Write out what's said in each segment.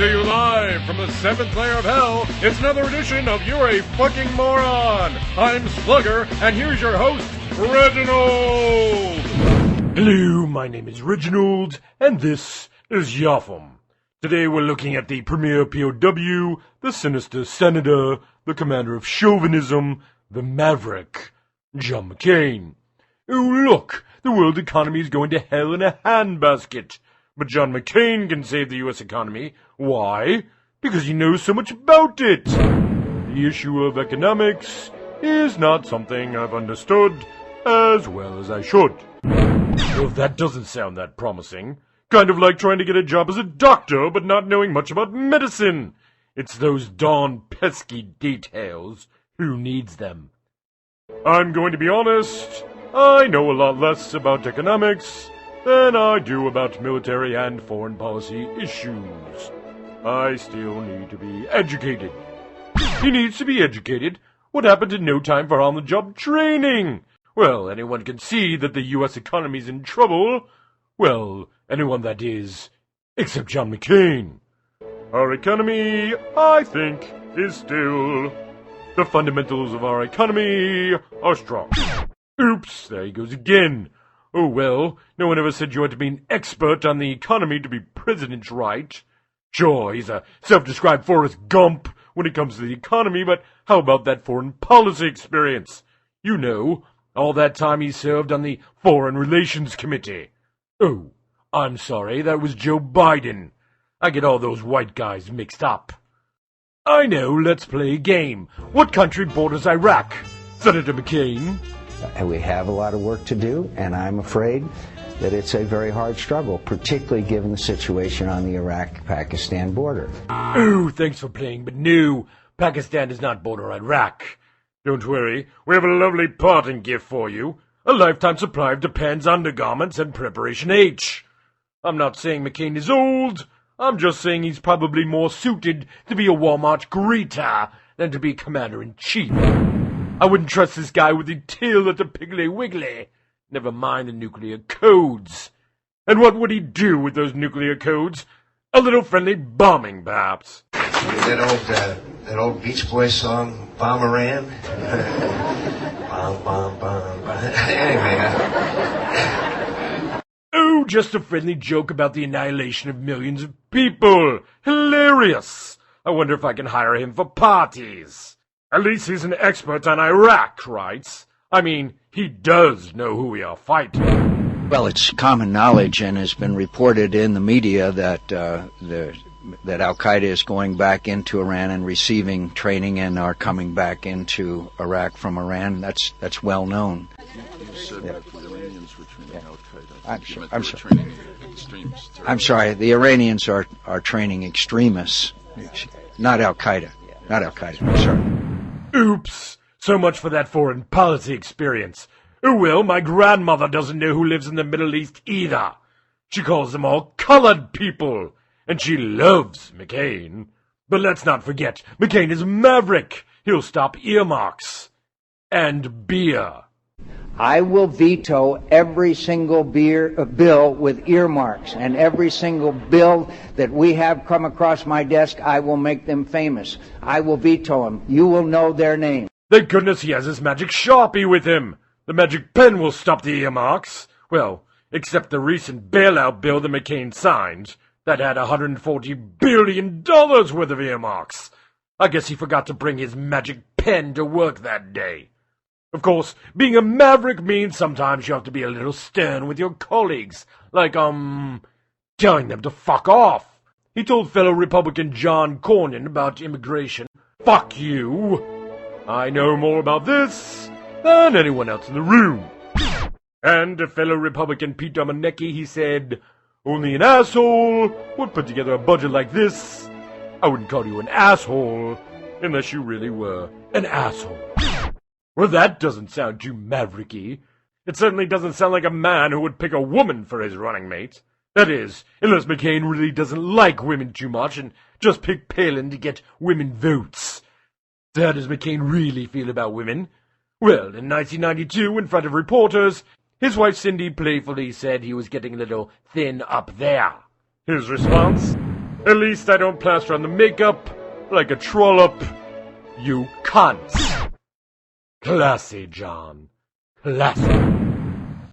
to you live from the 7th layer of hell. It's another edition of You're a Fucking Moron. I'm Slugger, and here's your host, Reginald. Hello, my name is Reginald, and this is Y.A.A.F.M. Today we're looking at the premier POW, the sinister senator, the commander of chauvinism, the maverick, John McCain. Oh, look, the world economy is going to hell in a handbasket. But John McCain can save the U.S. economy. Why? Because he knows so much about it. The issue of economics is not something I've understood as well as I should. Well, that doesn't sound that promising. Kind of like trying to get a job as a doctor, but not knowing much about medicine. It's those darn pesky details. Who needs them? I'm going to be honest. I know a lot less about economics than I do about military and foreign policy issues. I still need to be educated. He needs to be educated? What happened to no time for on-the-job training? Well, anyone can see that the U.S. economy's in trouble. Well, anyone that is, except John McCain. Our economy, I think, is still... The fundamentals of our economy are strong. Oops, there he goes again. Oh well, no one ever said you had to be an expert on the economy to be president, right? Sure, he's a self-described Forrest Gump when it comes to the economy, but how about that foreign policy experience? You know, all that time he served on the Foreign Relations Committee. Oh, I'm sorry, that was Joe Biden. I get all those white guys mixed up. I know, let's play a game. What country borders Iraq? Senator McCain? We have a lot of work to do, and I'm afraid that it's a very hard struggle, particularly given the situation on the Iraq-Pakistan border. Oh, thanks for playing, but no, Pakistan does not border Iraq. Don't worry, we have a lovely parting gift for you. A lifetime supply of Depends undergarments and Preparation H. I'm not saying McCain is old. I'm just saying he's probably more suited to be a Walmart greeter than to be commander-in-chief. I wouldn't trust this guy with the tail at the Piggly Wiggly. Never mind the nuclear codes. And what would he do with those nuclear codes? A little friendly bombing, perhaps. That old Beach Boys song, Moron? Bomb, bomb, bomb, bomb. Anyway, Oh, just a friendly joke about the annihilation of millions of people. Hilarious. I wonder if I can hire him for parties. At least he's an expert on Iraq, right? I mean, he does know who we are fighting. Well, it's common knowledge and has been reported in the media that that Al-Qaeda is going back into Iran and receiving training and are coming back into Iraq from Iran. That's well known. You said that the Iranians were training Al-Qaeda. I'm sorry. Training extremists. I'm sorry. The Iranians are training extremists, not Al-Qaeda. Not Al-Qaeda. I'm sorry. Oops! So much for that foreign policy experience. Oh well, my grandmother doesn't know who lives in the Middle East either. She calls them all colored people. And she loves McCain. But let's not forget, McCain is a maverick. He'll stop earmarks. And beer. I will veto every single bill with earmarks, and every single bill that we have come across my desk, I will make them famous. I will veto them. You will know their name. Thank goodness he has his magic Sharpie with him. The magic pen will stop the earmarks. Well, except the recent bailout bill that McCain signed. That had $140 billion worth of earmarks. I guess he forgot to bring his magic pen to work that day. Of course, being a maverick means sometimes you have to be a little stern with your colleagues, like, telling them to fuck off. He told fellow Republican John Cornyn about immigration. Fuck you. I know more about this than anyone else in the room. And to fellow Republican Pete Dominici, he said, only an asshole would put together a budget like this. I wouldn't call you an asshole unless you really were an asshole. Well, that doesn't sound too mavericky. It certainly doesn't sound like a man who would pick a woman for his running mate. That is, unless McCain really doesn't like women too much and just picked Palin to get women votes. So how does McCain really feel about women? Well, in 1992, in front of reporters, his wife Cindy playfully said he was getting a little thin up there. His response? At least I don't plaster on the makeup like a trollop. You cunts. Classy, John. Classy.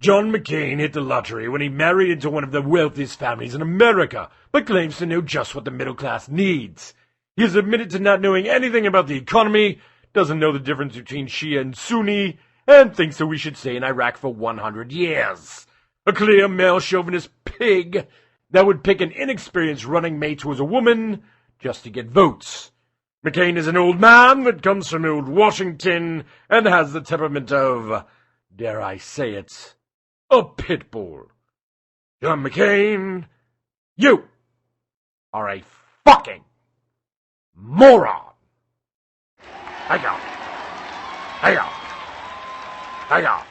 John McCain hit the lottery when he married into one of the wealthiest families in America, but claims to know just what the middle class needs. He has admitted to not knowing anything about the economy, doesn't know the difference between Shia and Sunni, and thinks that we should stay in Iraq for 100 years. A clear male chauvinist pig that would pick an inexperienced running mate who is a woman just to get votes. McCain is an old man that comes from old Washington and has the temperament of, dare I say it, a pit bull. John McCain, you are a fucking moron. Hang on.